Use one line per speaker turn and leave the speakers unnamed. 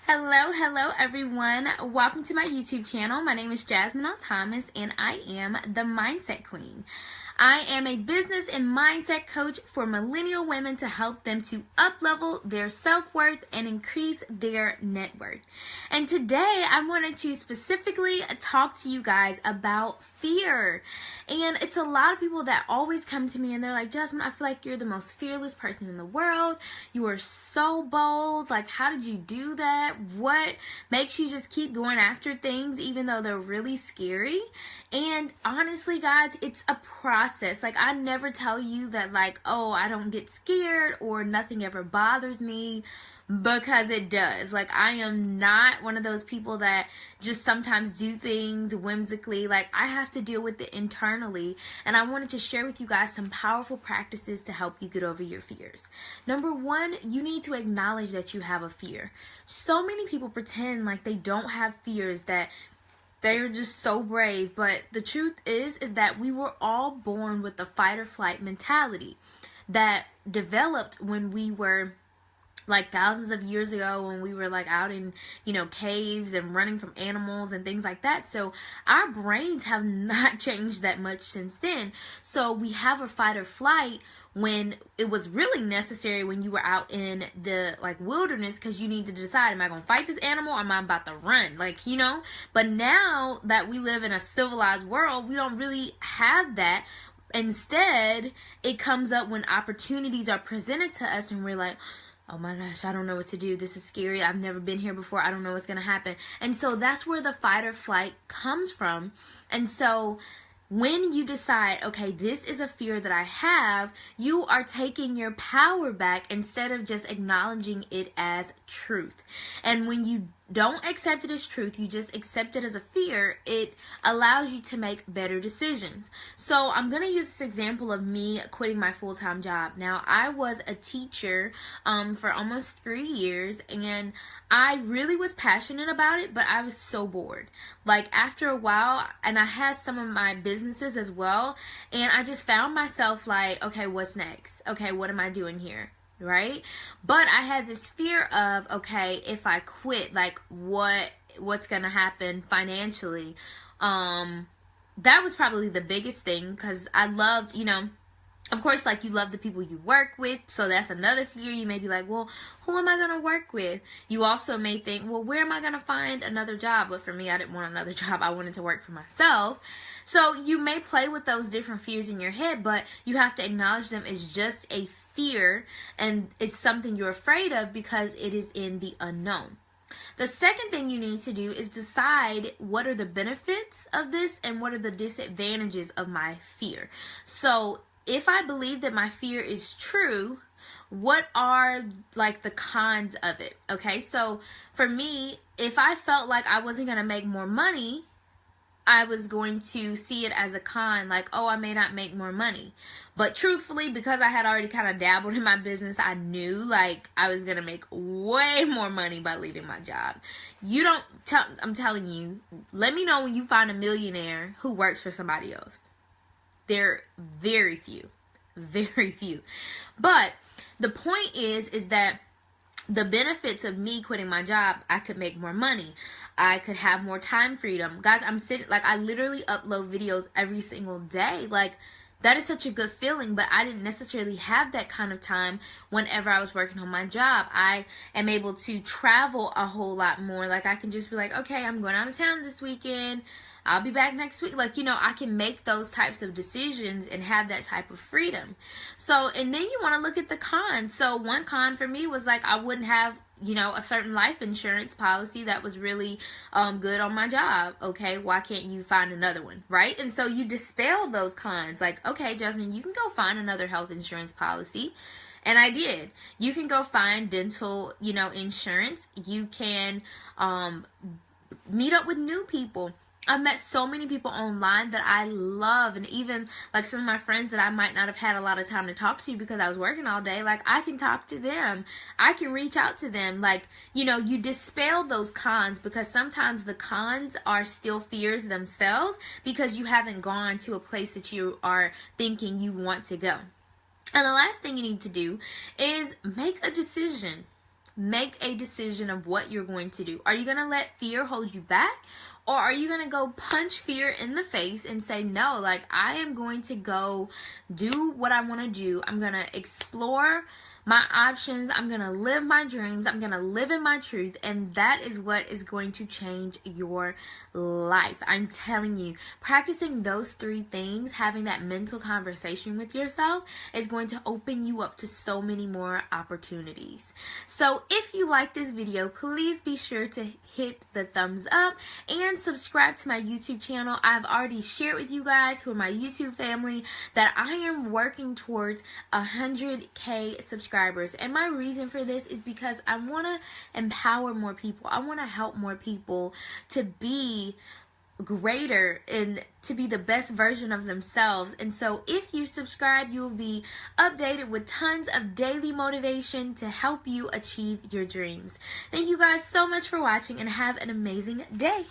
Hello everyone. Welcome to my YouTube channel. My name is Jasmine Thomas and I am the Mindset Queen. I am a business and mindset coach for millennial women to help them to up-level their self-worth and increase their net worth. And today I wanted to specifically talk to you guys about fear. And it's a lot of people that always come to me and they're like, Jasmine, I feel like you're the most fearless person in the world. You are so bold. Like, how did you do that? What makes you just keep going after things even though they're really scary? And honestly, guys, it's a process. Like, I never tell you that, like, oh, I don't get scared or nothing ever bothers me, because it does. Like, I am not one of those people that just sometimes do things whimsically. Like, I have to deal with it internally, and I wanted to share with you guys some powerful practices to help you get over your fears. Number one, you need to acknowledge that you have a fear. So many people pretend like they don't have fears, that they're just so brave, but the truth is that we were all born with a fight or flight mentality that developed when we were like thousands of years ago, when we were like out in, caves and running from animals and things like that. So our brains have not changed that much since then. So we have a fight or flight when it was really necessary when you were out in the wilderness, because you need to decide, am I going to fight this animal or am I about to run? But now that we live in a civilized world, we don't really have that. Instead, it comes up when opportunities are presented to us and we're like, oh my gosh, I don't know what to do. This is scary. I've never been here before. I don't know what's going to happen. And so that's where the fight or flight comes from. And so when you decide, okay, this is a fear that I have, you are taking your power back instead of just acknowledging it as truth. And when you don't accept it as truth, you just accept it as a fear, it allows you to make better decisions. So I'm going to use this example of me quitting my full-time job. Now, I was a teacher for almost 3 years, and I really was passionate about it, but I was so bored. Like, after a while, and I had some of my businesses as well, and I just found myself like, okay, what's next? Okay, what am I doing here? Right? But I had this fear of, okay, if I quit, like, what's gonna happen financially? That was probably the biggest thing, because I loved, of course, like, you love the people you work with, so that's another fear. You may be like, well, who am I going to work with? You also may think, well, where am I going to find another job? But for me, I didn't want another job. I wanted to work for myself. So you may play with those different fears in your head, but you have to acknowledge them as just a fear, and it's something you're afraid of because it is in the unknown. The second thing you need to do is decide what are the benefits of this and what are the disadvantages of my fear. So if I believe that my fear is true, what are the cons of it? Okay, so for me, if I felt like I wasn't going to make more money, I was going to see it as a con, like, oh, I may not make more money. But truthfully, because I had already kind of dabbled in my business, I knew I was going to make way more money by leaving my job. I'm telling you, let me know when you find a millionaire who works for somebody else. They're very few. Very few. But the point is that the benefits of me quitting my job, I could make more money. I could have more time freedom. Guys, I literally upload videos every single day. That is such a good feeling, but I didn't necessarily have that kind of time whenever I was working on my job. I am able to travel a whole lot more. I can just be like, okay, I'm going out of town this weekend. I'll be back next week. I can make those types of decisions and have that type of freedom. So, and then you want to look at the cons. So one con for me was I wouldn't have, a certain life insurance policy that was really good on my job. Okay, why can't you find another one, right? And so you dispel those cons. Okay, Jasmine, you can go find another health insurance policy. And I did. You can go find dental, insurance. You can meet up with new people. I've met so many people online that I love, and even some of my friends that I might not have had a lot of time to talk to because I was working all day, I can talk to them. I can reach out to them. You dispel those cons, because sometimes the cons are still fears themselves because you haven't gone to a place that you are thinking you want to go. And the last thing you need to do is make a decision. make a decision of what you're going to do. Are you going to let fear hold you back? Or are you going to go punch fear in the face and say, no, like, I am going to go do what I want to do. I'm going to explore my options. I'm going to live my dreams. I'm going to live in my truth. And that is what is going to change your life. I'm telling you, practicing those 3 things, having that mental conversation with yourself, is going to open you up to so many more opportunities. So if you like this video, please be sure to hit the thumbs up and subscribe to my YouTube channel. I've already shared with you guys who are my YouTube family that I am working towards 100K subscribers. And my reason for this is because I want to empower more people. I want to help more people to be greater and to be the best version of themselves. And so if you subscribe, you will be updated with tons of daily motivation to help you achieve your dreams. Thank you guys so much for watching, and have an amazing day.